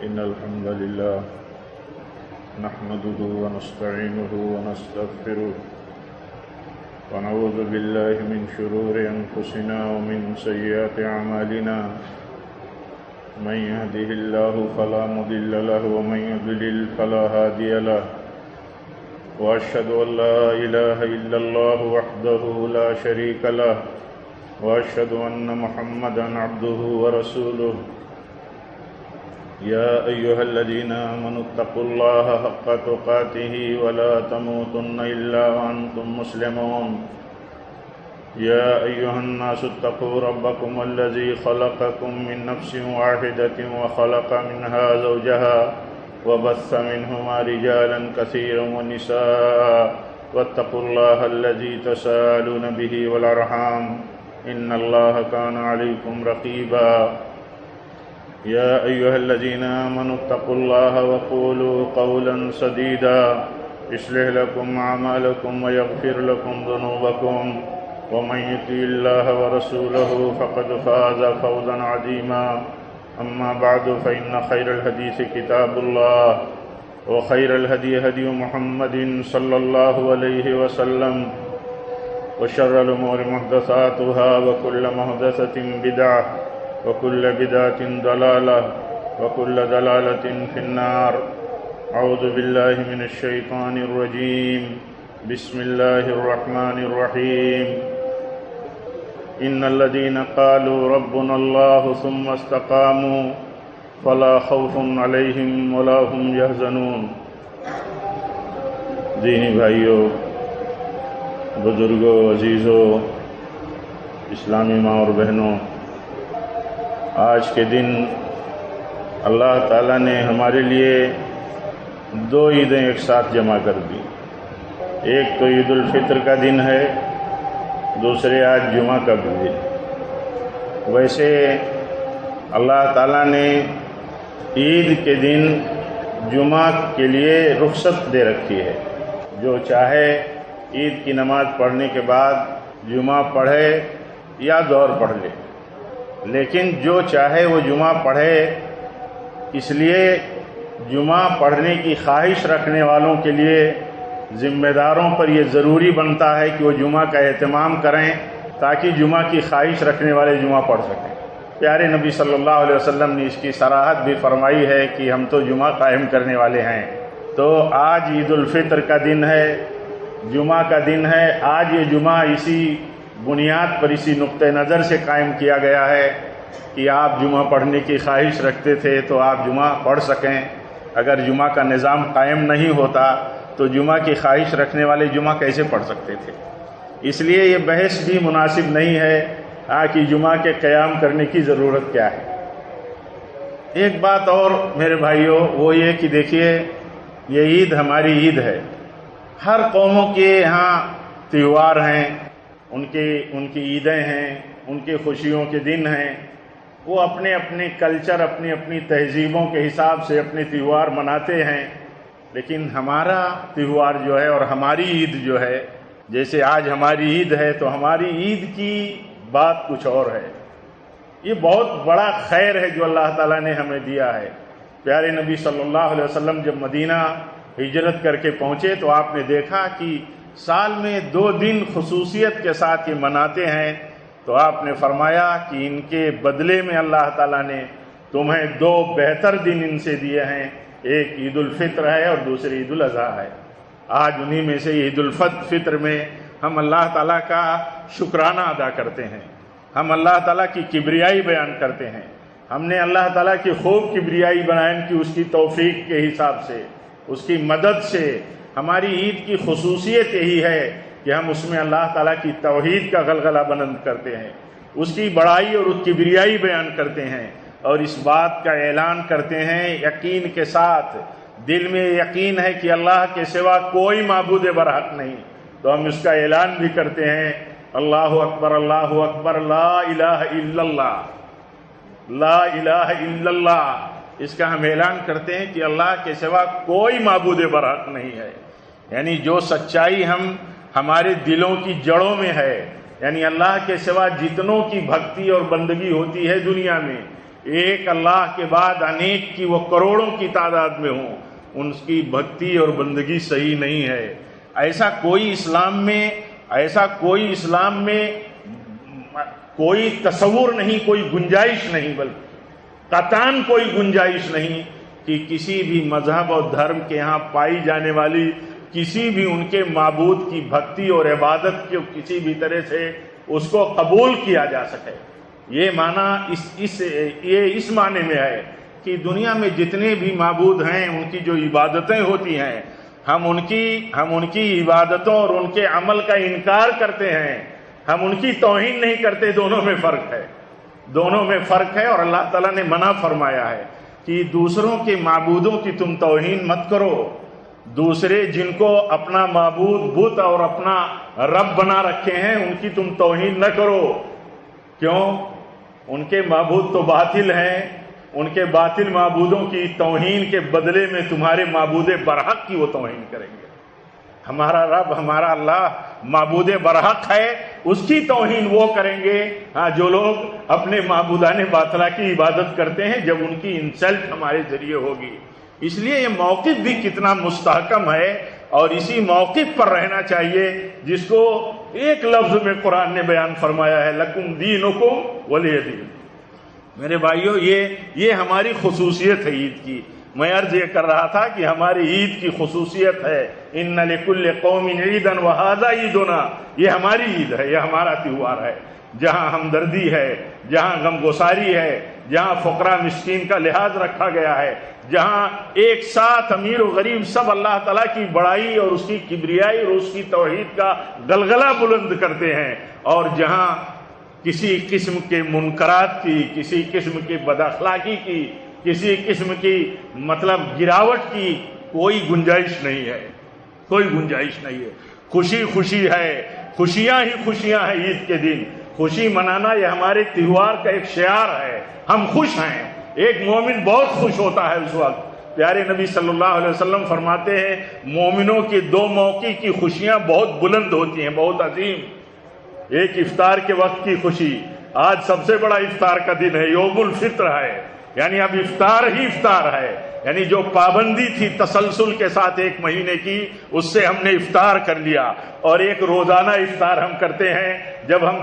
إن الحمد لله نحمده ونستعينه ونستغفره ونعوذ بالله من شرور أنفسنا ومن سيئات أعمالنا من يهده الله فلا مضل له ومن يضلل فلا هادي له وأشهد أن لا إله إلا الله وحده لا شريك له وأشهد أن محمدًا عبده ورسوله يا أيها الذين آمنوا اتقوا الله حق تقاته ولا تموتن إلا وأنتم مسلمون يا أيها الناس اتقوا ربكم الذي خلقكم من نفس واحدة وخلق منها زوجها وبث منهما رجالا كثيرا ونساء واتقوا الله الذي تساءلون به والأرحام إن الله كان عليكم رقيبا يا أيها الذين آمنوا اتقوا الله وقولوا قولا سديدا يصلح لكم أعمالكم ويغفر لكم ذنوبكم ومن يطع الله ورسوله فقد فاز فوزا عظيما أما بعد فإن خير الحديث كتاب الله وخير الهدي هدي محمد صلى الله عليه وسلم وشر الأمور محدثاتها وكل محدثة بدعة وكل بدعة ضلالة وكل ضلالة في النار أعوذ بالله من الشيطان الرجيم بسم الله الرحمن الرحيم إن الذين قالوا ربنا الله ثم استقاموا فلا خوف عليهم ولا هم يحزنون دینی بھائیوں، بزرگوں، عزیزوں، اسلامی ماں اور بہنوں، آج کے دن اللہ تعالیٰ نے ہمارے لیے دو عیدیں ایک ساتھ جمع کر دی۔ ایک تو عید الفطر کا دن ہے، دوسرے آج جمعہ کا بھی دن۔ ویسے اللہ تعالیٰ نے عید کے دن جمعہ کے لیے رخصت دے رکھی ہے، جو چاہے عید کی نماز پڑھنے کے بعد جمعہ پڑھے یا دور پڑھ لے، لیکن جو چاہے وہ جمعہ پڑھے۔ اس لیے جمعہ پڑھنے کی خواہش رکھنے والوں کے لیے ذمہ داروں پر یہ ضروری بنتا ہے کہ وہ جمعہ کا اہتمام کریں تاکہ جمعہ کی خواہش رکھنے والے جمعہ پڑھ سکیں۔ پیارے نبی صلی اللہ علیہ وسلم نے اس کی صراحت بھی فرمائی ہے کہ ہم تو جمعہ قائم کرنے والے ہیں۔ تو آج عید الفطر کا دن ہے، جمعہ کا دن ہے۔ آج یہ جمعہ اسی بنیاد پر، اسی نقطہ نظر سے قائم کیا گیا ہے کہ آپ جمعہ پڑھنے کی خواہش رکھتے تھے تو آپ جمعہ پڑھ سکیں۔ اگر جمعہ کا نظام قائم نہیں ہوتا تو جمعہ کی خواہش رکھنے والے جمعہ کیسے پڑھ سکتے تھے؟ اس لیے یہ بحث بھی مناسب نہیں ہے کہ جمعہ کے قیام کرنے کی ضرورت کیا ہے۔ ایک بات اور میرے بھائیوں، وہ یہ کہ دیکھیے، یہ عید ہماری عید ہے۔ ہر قوموں کے یہاں تہوار ہیں، ان کی عیدیں ہیں، ان کی خوشیوں کے دن ہیں۔ وہ اپنے اپنے کلچر، اپنی اپنی تہذیبوں کے حساب سے اپنے تہوار مناتے ہیں۔ لیکن ہمارا تہوار جو ہے اور ہماری عید جو ہے، جیسے آج ہماری عید ہے تو ہماری عید کی بات کچھ اور ہے۔ یہ بہت بڑا خیر ہے جو اللہ تعالیٰ نے ہمیں دیا ہے۔ پیارے نبی صلی اللہ علیہ وسلم جب مدینہ ہجرت کر کے پہنچے تو آپ نے دیکھا کہ سال میں 2 دن خصوصیت کے ساتھ یہ مناتے ہیں۔ تو آپ نے فرمایا کہ ان کے بدلے میں اللہ تعالیٰ نے تمہیں 2 بہتر دن ان سے دیے ہیں، ایک عید الفطر ہے اور دوسری عید الاضحیٰ ہے۔ آج انہی میں سے عید الفطر میں ہم اللہ تعالیٰ کا شکرانہ ادا کرتے ہیں، ہم اللہ تعالیٰ کی کبریائی بیان کرتے ہیں۔ ہم نے اللہ تعالیٰ کی خوب کبریائی بیان کی، اس کی توفیق کے حساب سے، اس کی مدد سے۔ ہماری عید کی خصوصیت یہی ہے کہ ہم اس میں اللہ تعالیٰ کی توحید کا غلغلہ بلند کرتے ہیں، اس کی بڑائی اور اس کی کبریائی بیان کرتے ہیں، اور اس بات کا اعلان کرتے ہیں یقین کے ساتھ، دل میں یقین ہے کہ اللہ کے سوا کوئی معبود برحق نہیں، تو ہم اس کا اعلان بھی کرتے ہیں، اللہ اکبر لا الہ الا اللہ، لا الہ الا اللہ۔ اس کا ہم اعلان کرتے ہیں کہ اللہ کے سوا کوئی معبود برحق نہیں ہے۔ یعنی جو سچائی ہمارے دلوں کی جڑوں میں ہے، یعنی اللہ کے سوا جتنوں کی بھکتی اور بندگی ہوتی ہے دنیا میں، ایک اللہ کے بعد انیک کی وہ کروڑوں کی تعداد میں ہوں، ان کی بھکتی اور بندگی صحیح نہیں ہے۔ ایسا کوئی اسلام میں کوئی تصور نہیں، کوئی گنجائش نہیں، بلکہ قطعاً کوئی گنجائش نہیں کہ کسی بھی مذہب اور دھرم کے ہاں پائی جانے والی کسی بھی ان کے معبود کی بھکتی اور عبادت کو کسی بھی طرح سے اس کو قبول کیا جا سکے۔ یہ معنی اس معنی میں ہے کہ دنیا میں جتنے بھی معبود ہیں ان کی جو عبادتیں ہوتی ہیں، ہم ان کی عبادتوں اور ان کے عمل کا انکار کرتے ہیں، ہم ان کی توہین نہیں کرتے۔ دونوں میں فرق ہے اور اللہ تعالیٰ نے منع فرمایا ہے کہ دوسروں کے معبودوں کی تم توہین مت کرو۔ دوسرے جن کو اپنا معبود بت اور اپنا رب بنا رکھے ہیں ان کی تم توہین نہ کرو۔ کیوں؟ ان کے معبود تو باطل ہیں، ان کے باطل معبودوں کی توہین کے بدلے میں تمہارے معبود برحق کی وہ توہین کریں گے۔ ہمارا رب، ہمارا اللہ معبود برحق ہے، اس کی توہین وہ کریں گے جو لوگ اپنے معبودان باطلہ کی عبادت کرتے ہیں، جب ان کی انسلٹ ہمارے ذریعے ہوگی۔ اس لیے یہ موقف بھی کتنا مستحکم ہے اور اسی موقف پر رہنا چاہیے جس کو ایک لفظ میں قرآن نے بیان فرمایا ہے، لکم دینکم ولی دین۔ میرے بھائیو، یہ ہماری خصوصیت ہے عید کی۔ میں عرض یہ کر رہا تھا کہ ہماری عید کی خصوصیت ہے ان لکل قوم عیدا وھذا عیدنا، یہ ہماری عید ہے، یہ ہمارا تہوار ہے، جہاں ہمدردی ہے، جہاں غمگساری ہے، جہاں فقراء مسکین کا لحاظ رکھا گیا ہے، جہاں ایک ساتھ امیر و غریب سب اللہ تعالیٰ کی بڑائی اور اس کی کبریائی اور اس کی توحید کا گلگلہ بلند کرتے ہیں، اور جہاں کسی قسم کے منکرات کی، کسی قسم کی بد اخلاقی کی، کسی قسم کی گراوٹ کی کوئی گنجائش نہیں ہے، کوئی گنجائش نہیں ہے۔ خوشی ہے، خوشیاں ہی خوشیاں ہیں عید کے دن۔ خوشی منانا یہ ہمارے تہوار کا ایک شعار ہے، ہم خوش ہیں۔ ایک مومن بہت خوش ہوتا ہے اس وقت۔ پیارے نبی صلی اللہ علیہ وسلم فرماتے ہیں مومنوں کے دو موقع کی خوشیاں بہت بلند ہوتی ہیں، بہت عظیم۔ ایک افطار کے وقت کی خوشی، آج سب سے بڑا افطار کا دن ہے، یوم الفطر ہے، یعنی اب افطار ہی افطار ہے، یعنی جو پابندی تھی تسلسل کے ساتھ ایک مہینے کی، اس سے ہم نے افطار کر لیا۔ اور ایک روزانہ افطار ہم کرتے ہیں جب ہم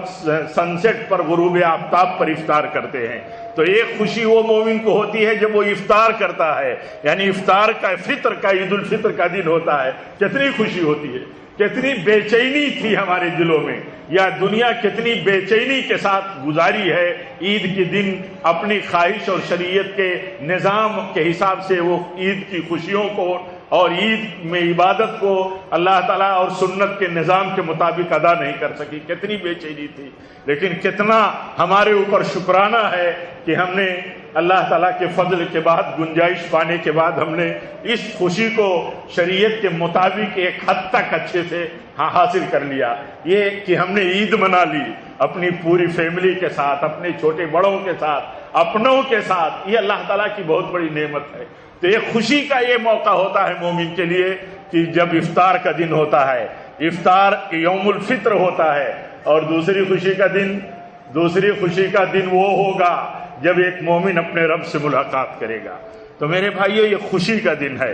سن سیٹ پر، غروب آفتاب پر افطار کرتے ہیں۔ تو ایک خوشی وہ مومن کو ہوتی ہے جب وہ افطار کرتا ہے، یعنی افطار کا، فطر کا، عید الفطر کا دن ہوتا ہے، کتنی خوشی ہوتی ہے، کتنی بے چینی تھی ہمارے دلوں میں، یا دنیا کتنی بے چینی کے ساتھ گزاری ہے عید کے دن، اپنی خواہش اور شریعت کے نظام کے حساب سے وہ عید کی خوشیوں کو اور عید میں عبادت کو اللہ تعالیٰ اور سنت کے نظام کے مطابق ادا نہیں کر سکی، کتنی بے چینی تھی۔ لیکن کتنا ہمارے اوپر شکرانہ ہے کہ ہم نے اللہ تعالیٰ کے فضل کے بعد، گنجائش پانے کے بعد، ہم نے اس خوشی کو شریعت کے مطابق ایک حد تک اچھے سے حاصل کر لیا۔ یہ کہ ہم نے عید منا لی اپنی پوری فیملی کے ساتھ، اپنے چھوٹے بڑوں کے ساتھ، اپنوں کے ساتھ، یہ اللہ تعالیٰ کی بہت بڑی نعمت ہے۔ تو ایک خوشی کا یہ موقع ہوتا ہے مومن کے لیے کہ جب افطار کا دن ہوتا ہے، افطار یوم الفطر ہوتا ہے، اور دوسری خوشی کا دن وہ ہوگا جب ایک مومن اپنے رب سے ملاقات کرے گا۔ تو میرے بھائیو، یہ خوشی کا دن ہے۔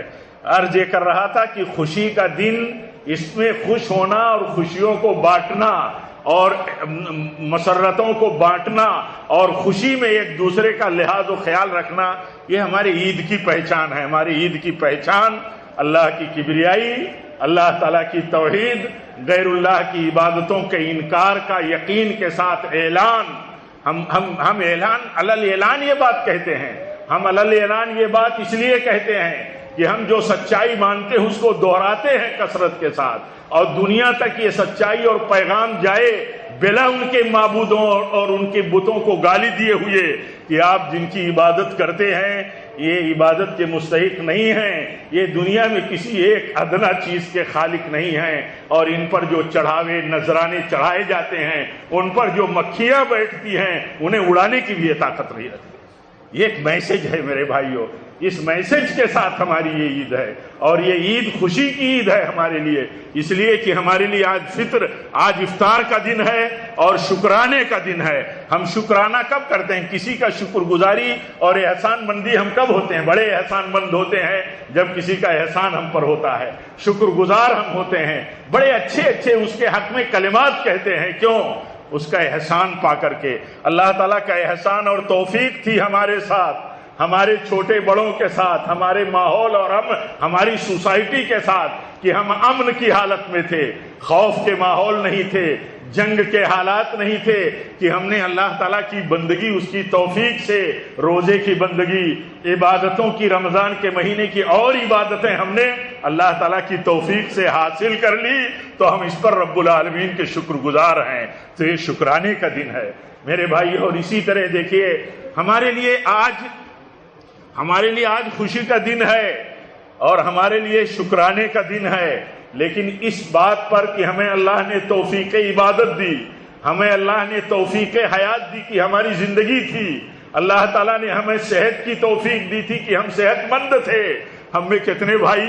عرض یہ کر رہا تھا کہ خوشی کا دن، اس میں خوش ہونا اور خوشیوں کو بانٹنا اور مسرتوں کو بانٹنا اور خوشی میں ایک دوسرے کا لحاظ و خیال رکھنا، یہ ہماری عید کی پہچان ہے۔ ہماری عید کی پہچان اللہ کی کبریائی، اللہ تعالیٰ کی توحید، غیر اللہ کی عبادتوں کے انکار کا یقین کے ساتھ اعلان۔ ہم علل اعلان یہ بات کہتے ہیں، ہم علل اعلان یہ بات اس لیے کہتے ہیں کہ ہم جو سچائی مانتے ہیں اس کو دہراتے ہیں کثرت کے ساتھ، اور دنیا تک یہ سچائی اور پیغام جائے بلا ان کے معبودوں اور ان کے بتوں کو گالی دیے ہوئے کہ آپ جن کی عبادت کرتے ہیں یہ عبادت کے مستحق نہیں ہیں، یہ دنیا میں کسی ایک ادنا چیز کے خالق نہیں ہیں، اور ان پر جو چڑھاوے نذرانے چڑھائے جاتے ہیں، ان پر جو مکھیاں بیٹھتی ہیں، انہیں اڑانے کی بھی یہ طاقت نہیں رکھتی۔ یہ ایک میسج ہے میرے بھائیوں، اس میسج کے ساتھ ہماری یہ عید ہے، اور یہ عید خوشی کی عید ہے ہمارے لیے، اس لیے کہ ہمارے لیے آج فطر، آج افطار کا دن ہے اور شکرانے کا دن ہے۔ ہم شکرانہ کب کرتے ہیں؟ کسی کا شکر گزاری اور احسان مندی ہم کب ہوتے ہیں؟ بڑے احسان مند ہوتے ہیں جب کسی کا احسان ہم پر ہوتا ہے، شکر گزار ہم ہوتے ہیں، بڑے اچھے اچھے اس کے حق میں کلمات کہتے ہیں۔ کیوں؟ اس کا احسان پا کر کے۔ اللہ تعالیٰ کا احسان اور توفیق تھی ہمارے ساتھ، ہمارے چھوٹے بڑوں کے ساتھ، ہمارے ماحول اور ہماری سوسائٹی کے ساتھ، کہ ہم امن کی حالت میں تھے، خوف کے ماحول نہیں تھے، جنگ کے حالات نہیں تھے، کہ ہم نے اللہ تعالیٰ کی بندگی اس کی توفیق سے، روزے کی بندگی، عبادتوں کی، رمضان کے مہینے کی اور عبادتیں ہم نے اللہ تعالیٰ کی توفیق سے حاصل کر لی، تو ہم اس پر رب العالمین کے شکر گزار ہیں۔ تو یہ شکرانے کا دن ہے میرے بھائی۔ اور اسی طرح دیکھیے ہمارے لیے آج خوشی کا دن ہے اور ہمارے لیے شکرانے کا دن ہے، لیکن اس بات پر کہ ہمیں اللہ نے توفیق عبادت دی، ہمیں اللہ نے توفیق حیات دی کہ ہماری زندگی تھی، اللہ تعالیٰ نے ہمیں صحت کی توفیق دی تھی کہ ہم صحت مند تھے۔ ہم میں کتنے بھائی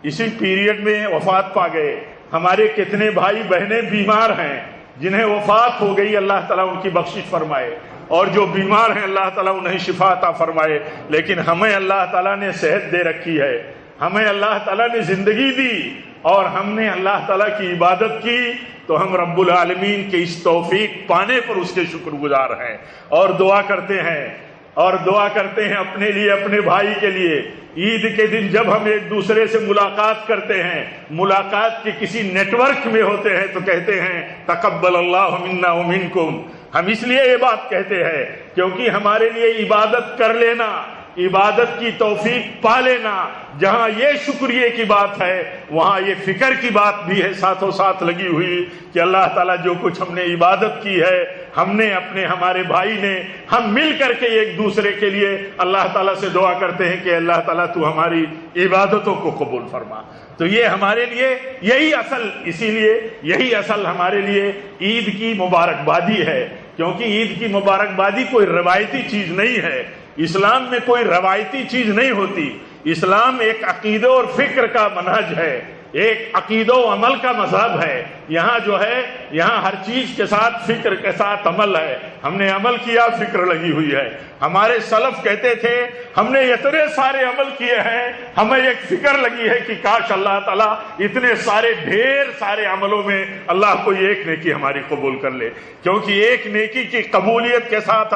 اسی پیریڈ میں وفات پا گئے، ہمارے کتنے بھائی بہنیں بیمار ہیں جنہیں وفات ہو گئی، اللہ تعالیٰ ان کی بخشش فرمائے، اور جو بیمار ہیں اللہ تعالیٰ انہیں شفا عطا فرمائے۔ لیکن ہمیں اللہ تعالیٰ نے صحت دے رکھی ہے، ہمیں اللہ تعالیٰ نے زندگی دی، اور ہم نے اللہ تعالیٰ کی عبادت کی، تو ہم رب العالمین کے اس توفیق پانے پر اس کے شکر گزار ہیں، اور دعا کرتے ہیں اپنے لیے، اپنے بھائی کے لیے۔ عید کے دن جب ہم ایک دوسرے سے ملاقات کرتے ہیں، ملاقات کے کسی نیٹ ورک میں ہوتے ہیں، تو کہتے ہیں تقبل اللہ منا ومنکم۔ ہم اس لیے یہ بات کہتے ہیں کیونکہ ہمارے لیے عبادت کر لینا، عبادت کی توفیق پا لینا، جہاں یہ شکریہ کی بات ہے وہاں یہ فکر کی بات بھی ہے ساتھوں ساتھ لگی ہوئی، کہ اللہ تعالیٰ جو کچھ ہم نے عبادت کی ہے، ہم نے ہمارے بھائی نے، ہم مل کر کے ایک دوسرے کے لیے اللہ تعالیٰ سے دعا کرتے ہیں کہ اللہ تعالیٰ تو ہماری عبادتوں کو قبول فرما۔ تو یہ ہمارے لیے یہی اصل ہمارے لیے عید کی مبارکبادی ہے، کیونکہ عید کی مبارکبادی کوئی روایتی چیز نہیں ہے، اسلام میں کوئی روایتی چیز نہیں ہوتی، اسلام ایک عقیدہ اور فکر کا منہج ہے، ایک عقیدہ و عمل کا مذہب ہے۔ یہاں ہر چیز کے ساتھ فکر کے ساتھ عمل ہے، ہم نے عمل کیا، فکر لگی ہوئی ہے۔ ہمارے سلف کہتے تھے ہم نے اتنے سارے عمل کیے ہیں، ہمیں ایک فکر لگی ہے کہ کاش اللہ تعالیٰ اتنے سارے ڈھیر سارے عملوں میں اللہ کوئی ایک نیکی ہماری قبول کر لے، کیونکہ ایک نیکی کی قبولیت کے ساتھ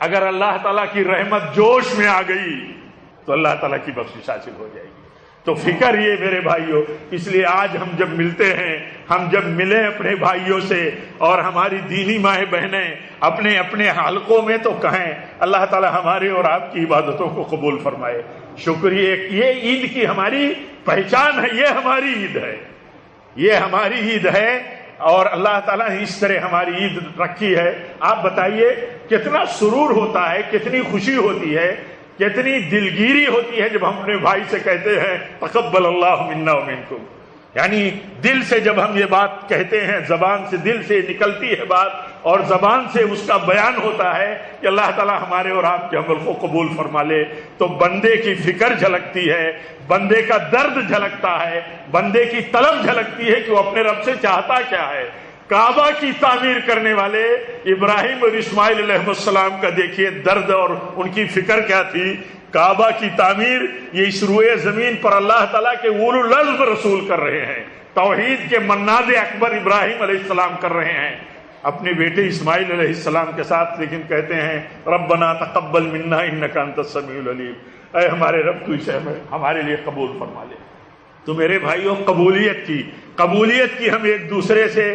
اگر اللہ تعالیٰ کی رحمت جوش میں آ گئی تو اللہ تعالیٰ کی بخشش حاصل ہو جائے گی۔ تو فکر یہ میرے بھائیوں، اس لیے آج ہم جب ملتے ہیں، ہم جب ملیں اپنے بھائیوں سے اور ہماری دینی مائیں بہنیں اپنے اپنے حلقوں میں، تو کہیں اللہ تعالیٰ ہمارے اور آپ کی عبادتوں کو قبول فرمائے۔ شکریہ، یہ عید کی ہماری پہچان ہے، یہ ہماری عید ہے، یہ ہماری عید ہے، اور اللہ تعالیٰ نے اس طرح ہماری عید رکھی ہے۔ آپ بتائیے کتنا سرور ہوتا ہے، کتنی خوشی ہوتی ہے، کتنی دلگیری ہوتی ہے جب ہم اپنے بھائی سے کہتے ہیں تقبل اللہ منا ومنکم، یعنی دل سے جب ہم یہ بات کہتے ہیں، زبان سے دل سے نکلتی ہے بات، اور زبان سے اس کا بیان ہوتا ہے کہ اللہ تعالیٰ ہمارے اور آپ کے عمل کو قبول فرما لے، تو بندے کی فکر جھلکتی ہے، بندے کا درد جھلکتا ہے، بندے کی طلب جھلکتی ہے کہ وہ اپنے رب سے چاہتا کیا ہے۔ کعبہ کی تعمیر کرنے والے ابراہیم اور اسماعیل علیہ السلام کا دیکھیے درد اور ان کی فکر کیا تھی۔ کعبہ کی تعمیر یہ اس روئے زمین پر اللہ تعالیٰ کے اولو العزم رسول کر رہے ہیں، توحید کے مناد اکبر ابراہیم علیہ السلام کر رہے ہیں اپنے بیٹے اسماعیل علیہ السلام کے ساتھ، لیکن کہتے ہیں ربنا تقبل منا انک انت السمیع العلیم، اے ہمارے رب تو اسے ہمارے لیے قبول فرما لے۔ تو میرے بھائیوں، قبولیت کی ہم ایک دوسرے سے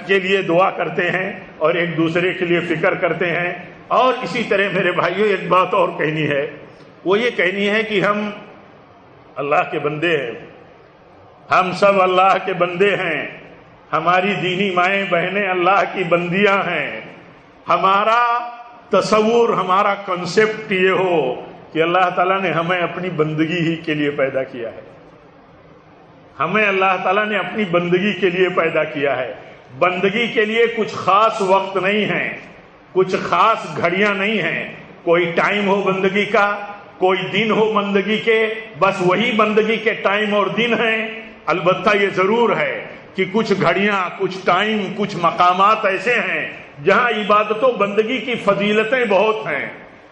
کے لیے دعا کرتے ہیں اور ایک دوسرے کے لیے فکر کرتے ہیں۔ اور اسی طرح میرے بھائیوں ایک بات اور کہنی ہے، وہ یہ کہنی ہے کہ ہم اللہ کے بندے ہیں، ہم سب اللہ کے بندے ہیں، ہماری دینی مائیں بہنیں اللہ کی بندیاں ہیں۔ ہمارا تصور، ہمارا کنسپٹ یہ ہو کہ اللہ تعالیٰ نے ہمیں اپنی بندگی ہی کے لیے پیدا کیا ہے، ہمیں اللہ تعالیٰ نے اپنی بندگی کے لیے پیدا کیا ہے۔ بندگی کے لیے کچھ خاص وقت نہیں ہے، کچھ خاص گھڑیاں نہیں ہیں، کوئی ٹائم ہو بندگی کا، کوئی دن ہو بندگی کے، بس وہی بندگی کے ٹائم اور دن ہیں۔ البتہ یہ ضرور ہے کہ کچھ گھڑیاں، کچھ ٹائم، کچھ مقامات ایسے ہیں جہاں عبادت و بندگی کی فضیلتیں بہت ہیں،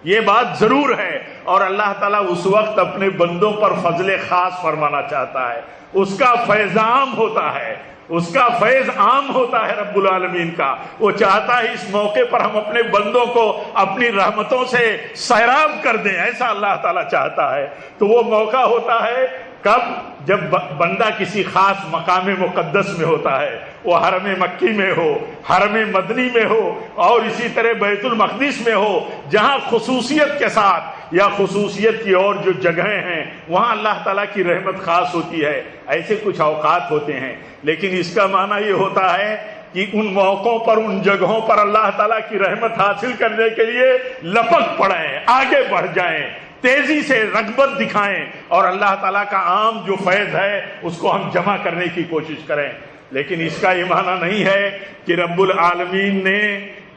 یہ بات ضرور ہے، اور اللہ تعالیٰ اس وقت اپنے بندوں پر فضل خاص فرمانا چاہتا ہے، اس کا فیض عام ہوتا ہے، اس کا فیض عام ہوتا ہے رب العالمین کا۔ وہ چاہتا ہے اس موقع پر ہم اپنے بندوں کو اپنی رحمتوں سے سیراب کر دیں، ایسا اللہ تعالیٰ چاہتا ہے۔ تو وہ موقع ہوتا ہے کب؟ جب بندہ کسی خاص مقام مقدس میں ہوتا ہے، وہ حرم مکی میں ہو، حرم مدنی میں ہو، اور اسی طرح بیت المقدس میں ہو، جہاں خصوصیت کے ساتھ یا خصوصیت کی اور جو جگہیں ہیں وہاں اللہ تعالیٰ کی رحمت خاص ہوتی ہے۔ ایسے کچھ اوقات ہوتے ہیں، لیکن اس کا معنی یہ ہوتا ہے کہ ان موقعوں پر، ان جگہوں پر اللہ تعالیٰ کی رحمت حاصل کرنے کے لیے لپک پڑیں، آگے بڑھ جائیں، تیزی سے رغبت دکھائیں، اور اللہ تعالیٰ کا عام جو فیض ہے اس کو ہم جمع کرنے کی کوشش کریں۔ لیکن اس کا یہ معنی نہیں ہے کہ رب العالمین نے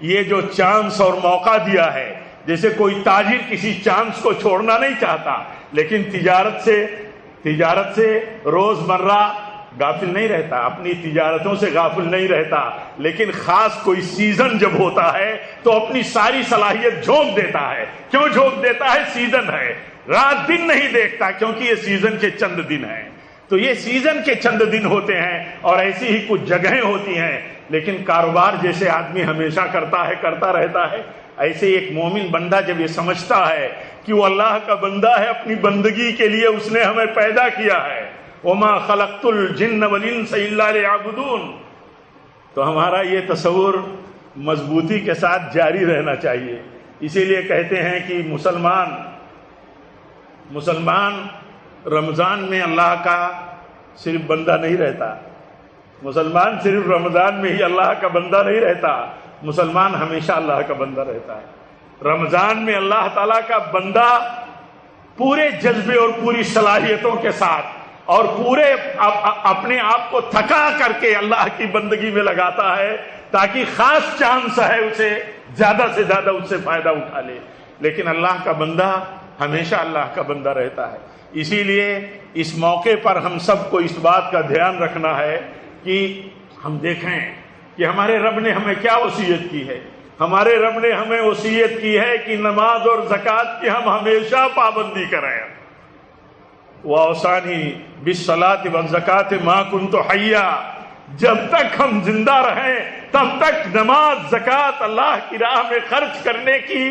یہ جو چانس اور موقع دیا ہے، جیسے کوئی تاجر کسی چانس کو چھوڑنا نہیں چاہتا، لیکن تجارت سے روز مرہ غافل نہیں رہتا، اپنی تجارتوں سے غافل نہیں رہتا، لیکن خاص کوئی سیزن جب ہوتا ہے تو اپنی ساری صلاحیت جھونک دیتا ہے۔ کیوں جھونک دیتا ہے؟ سیزن ہے، رات دن نہیں دیکھتا، کیونکہ یہ سیزن کے چند دن ہیں۔ تو یہ سیزن کے چند دن ہوتے ہیں، اور ایسی ہی کچھ جگہیں ہوتی ہیں۔ لیکن کاروبار جیسے آدمی ہمیشہ کرتا ہے، کرتا رہتا ہے، ایسے ایک مومن بندہ جب یہ سمجھتا ہے کہ وہ اللہ کا بندہ ہے، اپنی بندگی کے لیے اس نے ہمیں پیدا کیا ہے، وَمَا خَلَقْتُ الْجِنَّ وَالْإِنسَ إِلَّا لِيَعْبُدُونَ، تو ہمارا یہ تصور مضبوطی کے ساتھ جاری رہنا چاہیے۔ اسی لیے کہتے ہیں کہ مسلمان رمضان میں اللہ کا صرف بندہ نہیں رہتا، مسلمان صرف رمضان میں ہی اللہ کا بندہ نہیں رہتا، مسلمان ہمیشہ اللہ کا بندہ رہتا ہے۔ رمضان میں اللہ تعالیٰ کا بندہ پورے جذبے اور پوری صلاحیتوں کے ساتھ اور پورے اپنے آپ کو تھکا کر کے اللہ کی بندگی میں لگاتا ہے، تاکہ خاص چانس ہے اسے زیادہ سے زیادہ اس سے فائدہ اٹھا لے۔ لیکن اللہ کا بندہ ہمیشہ اللہ کا بندہ رہتا ہے۔ اسی لیے اس موقع پر ہم سب کو اس بات کا دھیان رکھنا ہے کہ ہم دیکھیں کہ ہمارے رب نے ہمیں کیا وصیت کی ہے۔ ہمارے رب نے ہمیں وصیت کی ہے کہ نماز اور زکوٰۃ کی ہم ہمیشہ پابندی کریں۔ وَأَوْصَانِي بِالصَّلَاةِ وَالزَّكَاةِ مَا كُنتُ حَيًّا، جب تک ہم زندہ رہیں تب تک نماز، زکوٰۃ اللہ کی راہ میں خرچ کرنے کی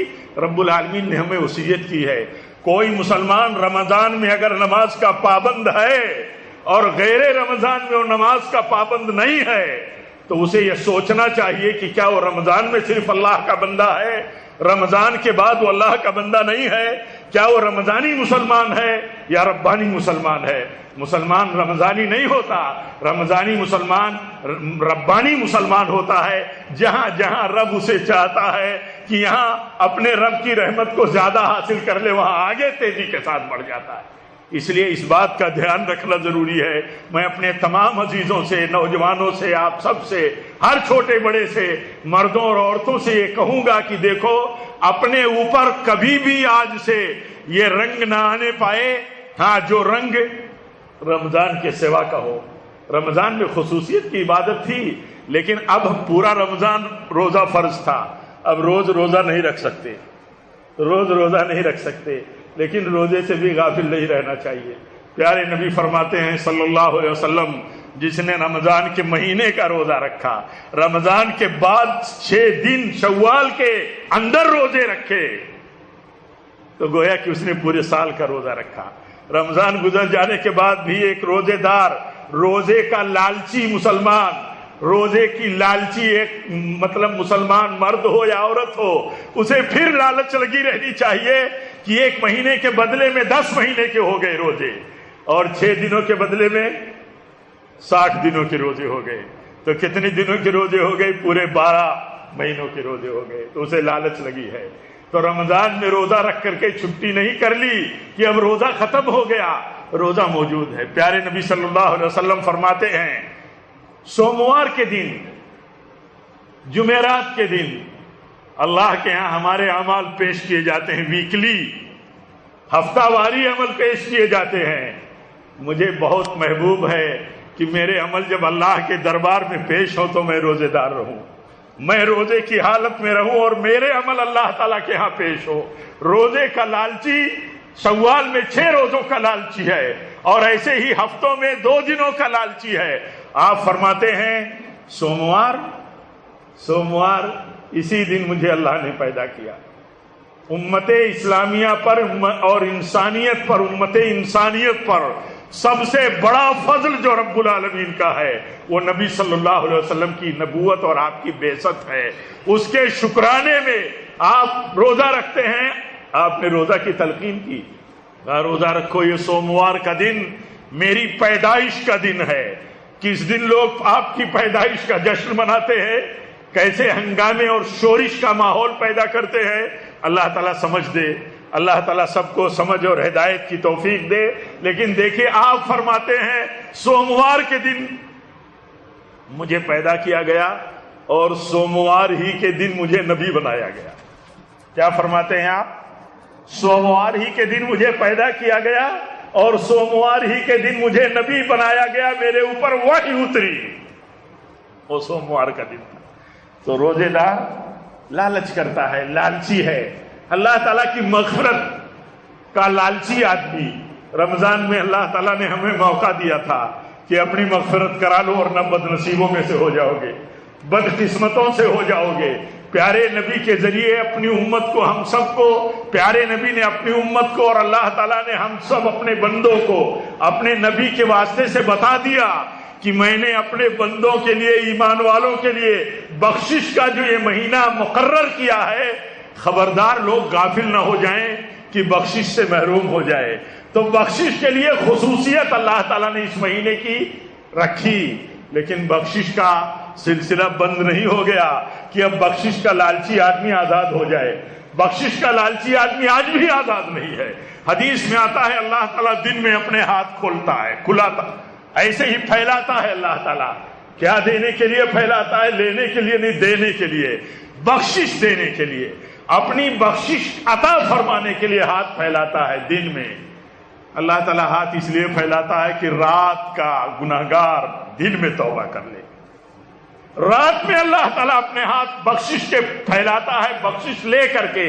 رب العالمین نے ہمیں وصیت کی ہے۔ کوئی مسلمان رمضان میں اگر نماز کا پابند ہے اور غیر رمضان میں وہ نماز کا پابند نہیں ہے، تو اسے یہ سوچنا چاہیے کہ کیا وہ رمضان میں صرف اللہ کا بندہ ہے، رمضان کے بعد وہ اللہ کا بندہ نہیں ہے؟ کیا وہ رمضانی مسلمان ہے یا ربانی مسلمان ہے؟ مسلمان رمضانی نہیں ہوتا، رمضانی مسلمان ربانی مسلمان ہوتا ہے۔ جہاں جہاں رب اسے چاہتا ہے کہ یہاں اپنے رب کی رحمت کو زیادہ حاصل کر لے، وہاں آگے تیزی کے ساتھ بڑھ جاتا ہے۔ اس لیے اس بات کا دھیان رکھنا ضروری ہے۔ میں اپنے تمام عزیزوں سے، نوجوانوں سے، آپ سب سے، ہر چھوٹے بڑے سے، مردوں اور عورتوں سے یہ کہوں گا کہ دیکھو، اپنے اوپر کبھی بھی آج سے یہ رنگ نہ آنے پائے، ہاں جو رنگ رمضان کے سوا کا ہو۔ رمضان میں خصوصیت کی عبادت تھی، لیکن اب پورا رمضان روزہ فرض تھا، اب روزہ نہیں رکھ سکتے، روزہ نہیں رکھ سکتے، لیکن روزے سے بھی غافل نہیں رہنا چاہیے۔ پیارے نبی فرماتے ہیں صلی اللہ علیہ وسلم، جس نے رمضان کے مہینے کا روزہ رکھا، رمضان کے بعد 6 دن شوال کے اندر روزے رکھے، تو گویا کہ اس نے پورے سال کا روزہ رکھا۔ رمضان گزر جانے کے بعد بھی ایک روزے دار، روزے کا لالچی مسلمان، روزے کی لالچی ایک مسلمان مرد ہو یا عورت ہو، اسے پھر لالچ لگی رہنی چاہیے کہ 1 مہینے کے بدلے میں 10 مہینے کے ہو گئے روزے، اور 6 دنوں کے بدلے میں 60 دنوں کے روزے ہو گئے، تو کتنے دنوں کے روزے ہو گئے؟ پورے 12 مہینوں کے روزے ہو گئے۔ تو اسے لالچ لگی ہے، تو رمضان میں روزہ رکھ کر کے چھٹی نہیں کر لی کہ اب روزہ ختم ہو گیا، روزہ موجود ہے۔ پیارے نبی صلی اللہ علیہ وسلم فرماتے ہیں، سوموار کے دن، جمعرات کے دن اللہ کے ہاں ہمارے اعمال پیش کیے جاتے ہیں، ویکلی، ہفتہ واری عمل پیش کیے جاتے ہیں۔ مجھے بہت محبوب ہے کہ میرے عمل جب اللہ کے دربار میں پیش ہو تو میں روزے دار رہوں، میں روزے کی حالت میں رہوں اور میرے عمل اللہ تعالیٰ کے ہاں پیش ہو۔ روزے کا لالچی شوال میں 6 روزوں کا لالچی ہے، اور ایسے ہی ہفتوں میں 2 دنوں کا لالچی ہے۔ آپ فرماتے ہیں سوموار اسی دن مجھے اللہ نے پیدا کیا۔ امت اسلامیہ پر اور انسانیت پر، امت انسانیت پر سب سے بڑا فضل جو رب العالمین کا ہے وہ نبی صلی اللہ علیہ وسلم کی نبوت اور آپ کی بعثت ہے۔ اس کے شکرانے میں آپ روزہ رکھتے ہیں۔ آپ نے روزہ کی تلقین کی، روزہ رکھو، یہ سوموار کا دن میری پیدائش کا دن ہے۔ کس دن لوگ آپ کی پیدائش کا جشن مناتے ہیں، کیسے ہنگامے اور شورش کا ماحول پیدا کرتے ہیں۔ اللہ تعالیٰ سمجھ دے، اللہ تعالیٰ سب کو سمجھ اور ہدایت کی توفیق دے۔ لیکن دیکھیں آپ فرماتے ہیں سوموار کے دن مجھے پیدا کیا گیا اور سوموار ہی کے دن مجھے نبی بنایا گیا۔ کیا فرماتے ہیں آپ؟ سوموار ہی کے دن مجھے پیدا کیا گیا اور سوموار ہی کے دن مجھے نبی بنایا گیا، میرے اوپر وحی اتری، وہ سوموار کا دن تھا۔ تو روزے دار لالچ کرتا ہے، لالچی ہے، اللہ تعالیٰ کی مغفرت کا لالچی آدمی۔ رمضان میں اللہ تعالیٰ نے ہمیں موقع دیا تھا کہ اپنی مغفرت کرا لو اور نہ بد نصیبوں میں سے ہو جاؤ گے، بد قسمتوں سے ہو جاؤ گے۔ پیارے نبی کے ذریعے اپنی امت کو، ہم سب کو، پیارے نبی نے اپنی امت کو اور اللہ تعالیٰ نے ہم سب اپنے بندوں کو اپنے نبی کے واسطے سے بتا دیا کہ میں نے اپنے بندوں کے لیے، ایمان والوں کے لیے بخشش کا جو یہ مہینہ مقرر کیا ہے، خبردار لوگ غافل نہ ہو جائیں کہ بخشش سے محروم ہو جائے۔ تو بخشش کے لیے خصوصیت اللہ تعالیٰ نے اس مہینے کی رکھی، لیکن بخشش کا سلسلہ بند نہیں ہو گیا کہ اب بخشش کا لالچی آدمی آزاد ہو جائے۔ بخشش کا لالچی آدمی آج بھی آزاد نہیں ہے۔ حدیث میں آتا ہے اللہ تعالیٰ دن میں اپنے ہاتھ کھولتا ہے، کھلاتا، ایسے ہی پھیلاتا ہے اللہ تعالیٰ۔ کیا دینے کے لیے پھیلاتا ہے؟ لینے کے لیے نہیں، دینے کے لیے، بخشش دینے کے لیے، اپنی بخشش عطا فرمانے کے لیے ہاتھ پھیلاتا ہے دن میں۔ اللہ تعالیٰ ہاتھ اس لیے پھیلاتا ہے کہ رات کا گناہگار دن میں توبہ کر لے۔ رات میں اللہ تعالیٰ اپنے ہاتھ بخشش کے پھیلاتا ہے، بخشش لے کر کے،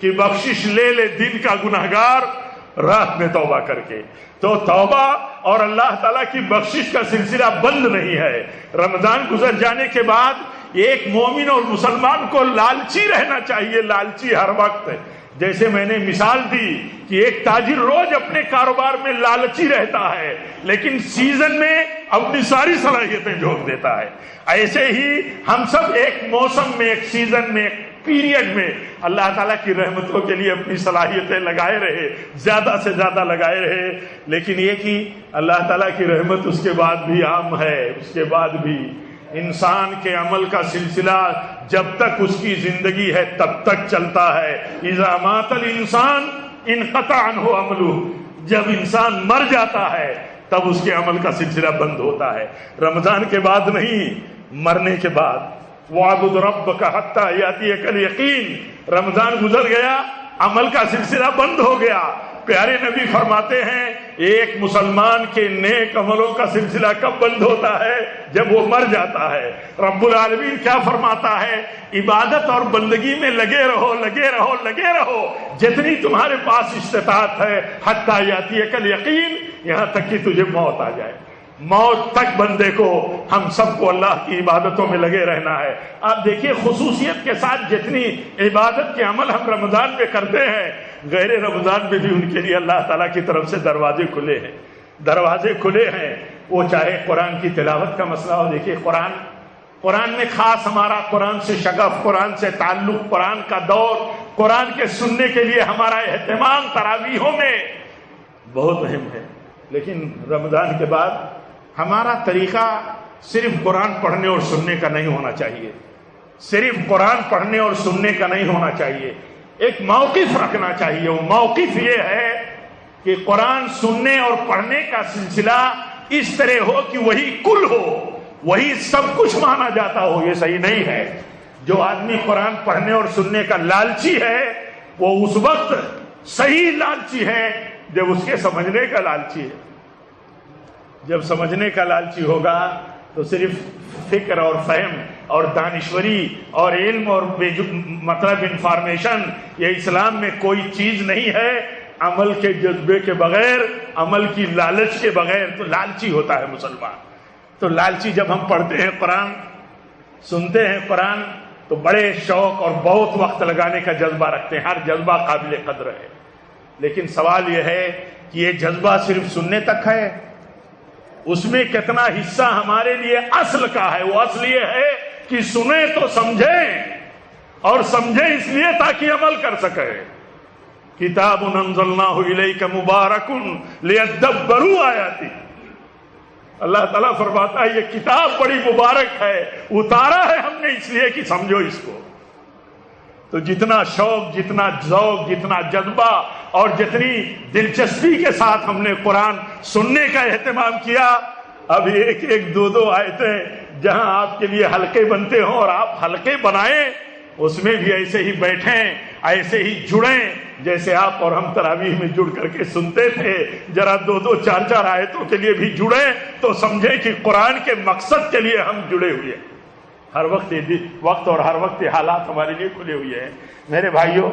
کہ بخشش لے لے دن کا گناہگار رات میں توبہ کر کے۔ تو توبہ اور اللہ تعالیٰ کی بخشش کا سلسلہ بند نہیں ہے۔ رمضان گزر جانے کے بعد ایک مومن اور مسلمان کو لالچی رہنا چاہیے، لالچی ہر وقت۔ جیسے میں نے مثال دی کہ ایک تاجر روز اپنے کاروبار میں لالچی رہتا ہے، لیکن سیزن میں اپنی ساری صلاحیتیں جھونک دیتا ہے۔ ایسے ہی ہم سب ایک موسم میں، ایک سیزن میں، ایک پیریڈ میں اللہ تعالیٰ کی رحمتوں کے لیے اپنی صلاحیتیں لگائے رہے، زیادہ سے زیادہ لگائے رہے۔ لیکن یہ کہ اللہ تعالیٰ کی رحمت اس کے بعد بھی عام ہے، اس کے بعد بھی انسان کے عمل کا سلسلہ جب تک اس کی زندگی ہے تب تک چلتا ہے۔ اذا مات الانسان انقطع عنہ عملہ، جب انسان مر جاتا ہے تب اس کے عمل کا سلسلہ بند ہوتا ہے۔ رمضان کے بعد نہیں، مرنے کے بعد۔ وَاعْبُدْ رَبَّكَ حَتَّى يَأْتِيَكَ الْيَقِينُ، رمضان گزر گیا، عمل کا سلسلہ بند ہو گیا۔ پیارے نبی فرماتے ہیں ایک مسلمان کے نیک عملوں کا سلسلہ کب بند ہوتا ہے؟ جب وہ مر جاتا ہے۔ رب العالمین کیا فرماتا ہے؟ عبادت اور بندگی میں لگے رہو، لگے رہو، لگے رہو، جتنی تمہارے پاس استطاعت ہے، حتی یاتیک الیقین، یہاں تک کہ تجھے موت آ جائے۔ موت تک بندے کو، ہم سب کو اللہ کی عبادتوں میں لگے رہنا ہے۔ آپ دیکھیے خصوصیت کے ساتھ جتنی عبادت کے عمل ہم رمضان میں کرتے ہیں، غیر رمضان میں بھی ان کے لیے اللہ تعالیٰ کی طرف سے دروازے کھلے ہیں، دروازے کھلے ہیں۔ وہ چاہے قرآن کی تلاوت کا مسئلہ ہو، دیکھیے قرآن میں خاص ہمارا قرآن سے شغف، قرآن سے تعلق، قرآن کا دور، قرآن کے سننے کے لیے ہمارا اہتمام تراویحوں میں بہت اہم ہے۔ لیکن رمضان کے بعد ہمارا طریقہ صرف قرآن پڑھنے اور سننے کا نہیں ہونا چاہیے، صرف قرآن پڑھنے اور سننے کا نہیں ہونا چاہیے، ایک موقف رکھنا چاہیے۔ وہ موقف یہ ہے کہ قرآن سننے اور پڑھنے کا سلسلہ اس طرح ہو کہ وہی کل ہو، وہی سب کچھ مانا جاتا ہو۔ یہ صحیح نہیں ہے۔ جو آدمی قرآن پڑھنے اور سننے کا لالچی ہے وہ اس وقت صحیح لالچی ہے جب اس کے سمجھنے کا لالچی ہے. جب سمجھنے کا لالچی ہوگا تو صرف فکر اور فہم اور دانشوری اور علم اور مطلب انفارمیشن یہ اسلام میں کوئی چیز نہیں ہے. عمل کے جذبے کے بغیر، عمل کی لالچ کے بغیر تو لالچی ہوتا ہے مسلمان. تو لالچی جب ہم پڑھتے ہیں قرآن، سنتے ہیں قرآن، تو بڑے شوق اور بہت وقت لگانے کا جذبہ رکھتے ہیں. ہر جذبہ قابل قدر ہے، لیکن سوال یہ ہے کہ یہ جذبہ صرف سننے تک ہے؟ اس میں کتنا حصہ ہمارے لیے اصل کا ہے؟ وہ اصل یہ ہے کہ سنیں تو سمجھیں، اور سمجھیں اس لیے تاکہ عمل کر سکیں. کتاب انزلناہ الیک مبارک لیدبروا آیاتہ. اللہ تعالیٰ فرماتا ہے یہ کتاب بڑی مبارک ہے، اتارا ہے ہم نے اس لیے کہ سمجھو اس کو. تو جتنا شوق، جتنا ذوق، جتنا جذبہ اور جتنی دلچسپی کے ساتھ ہم نے قرآن سننے کا اہتمام کیا، اب ایک ایک دو دو آیتیں جہاں آپ کے لیے حلقے بنتے ہوں اور آپ حلقے بنائیں، اس میں بھی ایسے ہی بیٹھیں، ایسے ہی جڑیں جیسے آپ اور ہم تراویح میں جڑ کر کے سنتے تھے. ذرا دو دو چار چار آیتوں کے لیے بھی جڑیں تو سمجھیں کہ قرآن کے مقصد کے لیے ہم جڑے ہوئے ہیں. ہر وقت اور ہر وقت حالات ہمارے لیے کھلے ہوئے ہیں. میرے بھائیوں،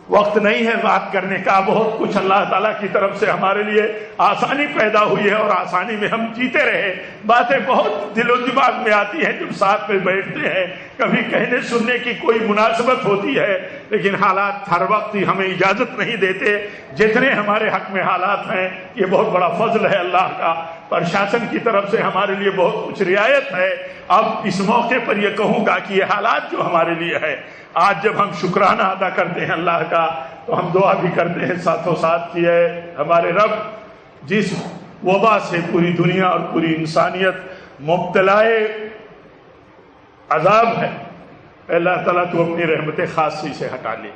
وقت نہیں ہے بات کرنے کا، بہت کچھ اللہ تعالیٰ کی طرف سے ہمارے لیے آسانی پیدا ہوئی ہے اور آسانی میں ہم جیتے رہے. باتیں بہت دل و دماغ میں آتی ہیں جب ساتھ میں بیٹھتے ہیں، کبھی کہنے سننے کی کوئی مناسبت ہوتی ہے، لیکن حالات ہر وقت ہمیں اجازت نہیں دیتے. جتنے ہمارے حق میں حالات ہیں یہ بہت بڑا فضل ہے اللہ کا. پرشاسن کی طرف سے ہمارے لیے بہت کچھ رعایت ہے. اب اس موقع پر یہ کہوں گا کہ یہ حالات جو ہمارے لیے ہے، آج جب ہم شکرانہ ادا کرتے ہیں اللہ کا تو ہم دعا بھی کرتے ہیں ساتھوں ساتھ کہ اے ہمارے رب، جس وبا سے پوری دنیا اور پوری انسانیت مبتلا عذاب ہے، اللہ تعالیٰ تو اپنی رحمت خاصی سے ہٹا لے.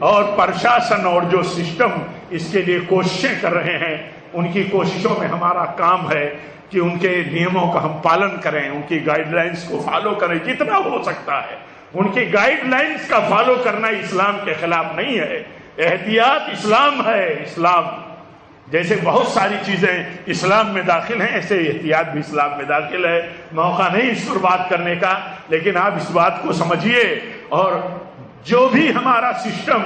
اور پرشاسن اور جو سسٹم اس کے لیے کوششیں کر رہے ہیں، ان کی کوششوں میں ہمارا کام ہے کہ ان کے نیموں کا ہم پالن کریں، ان کی گائیڈ لائنز کو فالو کریں جتنا ہو سکتا ہے. ان کی گائیڈ لائنز کا فالو کرنا اسلام کے خلاف نہیں ہے. احتیاط اسلام ہے. اسلام جیسے بہت ساری چیزیں اسلام میں داخل ہیں، ایسے احتیاط بھی اسلام میں داخل ہے. موقع نہیں اس پر بات کرنے کا، لیکن آپ اس بات کو سمجھیے. اور جو بھی ہمارا سسٹم،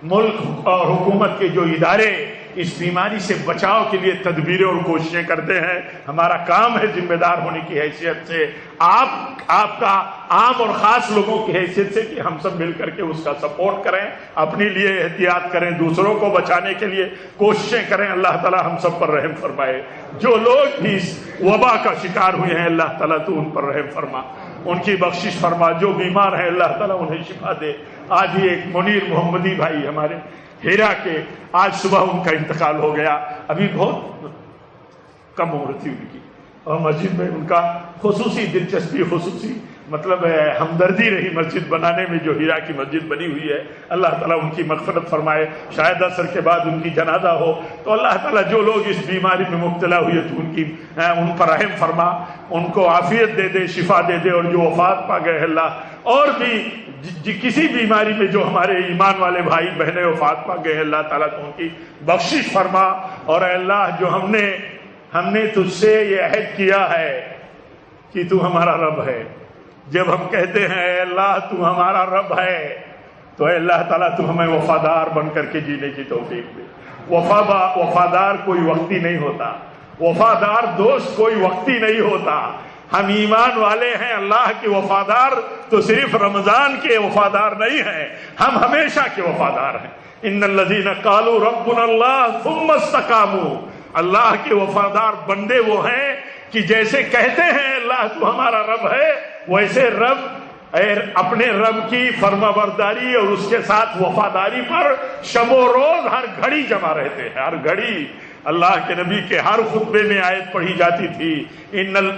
ملک اور حکومت کے جو ادارے اس بیماری سے بچاؤ کے لیے تدبیریں اور کوششیں کرتے ہیں، ہمارا کام ہے ذمہ دار ہونے کی حیثیت سے، آپ کا عام اور خاص لوگوں کی حیثیت سے کہ ہم سب مل کر کے اس کا سپورٹ کریں، اپنے لیے احتیاط کریں، دوسروں کو بچانے کے لیے کوششیں کریں. اللہ تعالیٰ ہم سب پر رحم فرمائے. جو لوگ بھی اس وبا کا شکار ہوئے ہیں اللہ تعالیٰ تو ان پر رحم فرما، ان کی بخشش فرما. جو بیمار ہیں اللہ تعالیٰ انہیں شفا دے. آج ہی ایک منیر محمدی بھائی ہمارے ہیرا کے، آج صبح ان کا انتقال ہو گیا. ابھی بہت کم عمر تھی ان کی، اور مسجد میں ان کا خصوصی دلچسپی، خصوصی مطلب ہمدردی رہی مسجد بنانے میں جو ہیرا کی مسجد بنی ہوئی ہے. اللہ تعالیٰ ان کی مغفرت فرمائے. شاید عصر کے بعد ان کی جنازہ ہو تو اللہ تعالیٰ جو لوگ اس بیماری میں مبتلا ہوئے تو ان پر رحم فرما، ان کو عافیت دے دے، شفا دے دے. اور جو وفات پا گئے اللہ، اور بھی کسی بیماری میں جو ہمارے ایمان والے بھائی بہنیں وفات پا گئے اللہ تعالیٰ تو ان کی بخشش فرما. اور اے اللہ، جو ہم نے تجھ سے یہ عہد کیا ہے کہ تو ہمارا رب ہے، جب ہم کہتے ہیں اے اللہ تو ہمارا رب ہے، تو اے اللہ تعالیٰ تو ہمیں وفادار بن کر کے جینے کی توفیق دے. وفادار کوئی وقتی نہیں ہوتا، وفادار دوست کوئی وقتی نہیں ہوتا. ہم ایمان والے ہیں اللہ کے وفادار، تو صرف رمضان کے وفادار نہیں ہیں، ہم ہمیشہ کے وفادار ہیں. ان الذین قالوا ربنا اللہ ثم استقاموا. اللہ کے وفادار بندے وہ ہیں کہ جیسے کہتے ہیں اللہ تو ہمارا رب ہے، ویسے اپنے رب کی فرما برداری اور اس کے ساتھ وفاداری پر شب و روز ہر گھڑی جمع رہتے ہیں. ہر گھڑی اللہ کے نبی کے ہر خطبے میں آیت پڑھی جاتی تھی،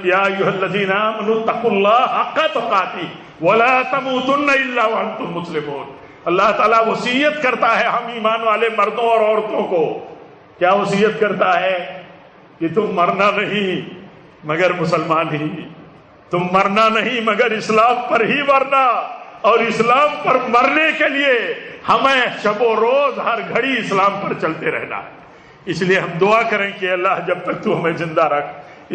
یا ایھا الذین آمنوا اتقوا اللہ حق تقاتہ ولا تموتن الا وانتم مسلمون. اللہ تعالیٰ وصیت کرتا ہے ہم ایمان والے مردوں اور عورتوں کو. کیا وصیت کرتا ہے؟ کہ تم مرنا نہیں مگر مسلمان ہی، تم مرنا نہیں مگر اسلام پر ہی مرنا. اور اسلام پر مرنے کے لیے ہمیں شب و روز ہر گھڑی اسلام پر چلتے رہنا ہے۔ اس لیے ہم دعا کریں کہ اللہ جب تک تو ہمیں زندہ رکھ،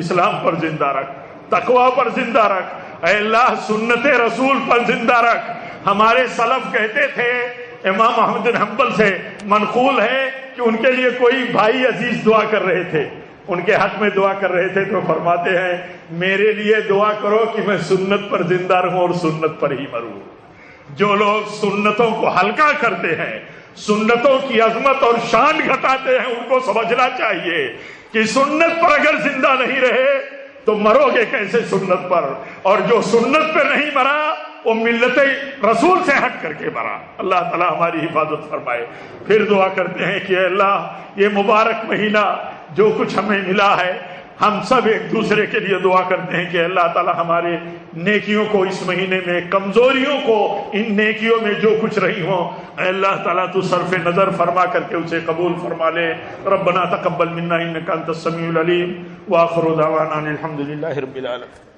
اسلام پر زندہ رکھ، تقوی پر زندہ رکھ، اے اللہ سنت رسول پر زندہ رکھ۔ ہمارے سلف کہتے تھے، امام احمد بن حنبل سے منقول ہے کہ ان کے لیے کوئی بھائی عزیز دعا کر رہے تھے، ان کے حق میں دعا کر رہے تھے، تو فرماتے ہیں میرے لیے دعا کرو کہ میں سنت پر زندہ رہوں اور سنت پر ہی مروں۔ جو لوگ سنتوں کو ہلکا کرتے ہیں، سنتوں کی عظمت اور شان گھٹاتے ہیں، ان کو سمجھنا چاہیے کہ سنت پر اگر زندہ نہیں رہے تو مرو گے کیسے سنت پر، اور جو سنت پہ نہیں مرا وہ ملت رسول سے ہٹ کر کے مرا۔ اللہ تعالی ہماری حفاظت فرمائے۔ پھر دعا کرتے ہیں کہ اے اللہ یہ مبارک مہینہ جو کچھ ہمیں ملا ہے، ہم سب ایک دوسرے کے لیے دعا کرتے ہیں کہ اللہ تعالی ہمارے نیکیوں کو اس مہینے میں، کمزوریوں کو ان نیکیوں میں جو کچھ رہی ہوں، اے اللہ تعالیٰ تو صرف نظر فرما کر کے اسے قبول فرما لے۔ ربنا تقبل منا انک انت السمیع العلیم، وآخر دعوانا الحمد للہ رب العالمین۔